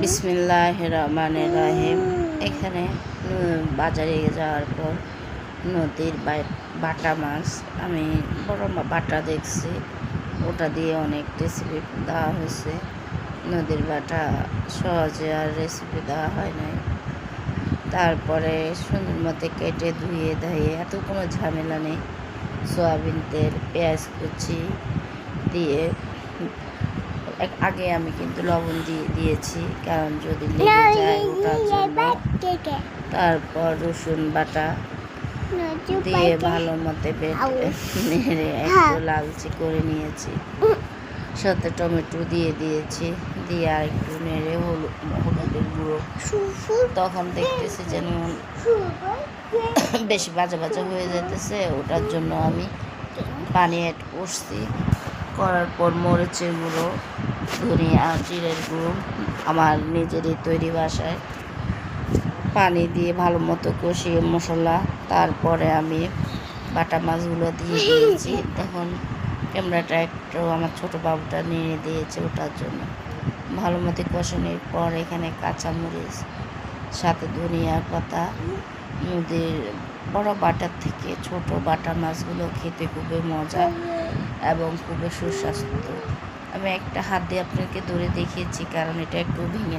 বিসমিল্লাহির রহমানির রহিম। এখানে বাজারে যাওয়ার পর নদীর বাটা মাছ, আমি বড় বাটা দেখছি, ওটা দিয়ে অনেক রেসিপি দেওয়া হয়েছে। নদীর বাটা সহজে আর রেসিপি দেওয়া হয় নাই। তারপরে সুন্দর মতো কেটে ধুয়ে ধাইয়ে, এত কোনো ঝামেলা নেই। সয়াবিন তেল, পেঁয়াজ কুচি দিয়ে আগে আমি কিন্তু লবণ দিয়ে দিয়েছি, কারণ যদি লেগে যায় ওটার জন্য। তারপর রসুন বাটা দিয়ে ভালো মতো বেটে নেড়ে একটু লালচে করে নিয়েছি, সাথে টমেটো দিয়ে দিয়েছি, দিয়ে আর একটু নেড়ে হলুদের গুঁড়ো। তখন দেখতেছি যেন বেশি বাজা বাজা হয়ে যেতেছে, ওটার জন্য আমি পানি অ্যাড করছি। করার পর মরিচের গুঁড়ো, ধনিয়া, জিরের গুঁড়ো আমার নিজেরই তৈরি বাসায় পানি দিয়ে ভালো মতো কষিয়ে মশলা, তারপরে আমি বাটা মাছগুলো দিয়ে দিয়েছি। তখন ক্যামেরাটা একটু আমার ছোটো বাবুটা নিয়ে দিয়েছে, ওটার জন্য ভালো মতো কষানোর পর এখানে কাঁচামরিচ, সাথে ধনিয়ার পাতা। নদীর বড় বাটার থেকে ছোট বাটা মাছগুলো খেতে খুবই মজা এবং খুবই সুস্বাস্থ্য। আমি একটা হাত দিয়ে আপনাকে ধরে দেখিয়েছি, কারণ এটা একটু ভেঙে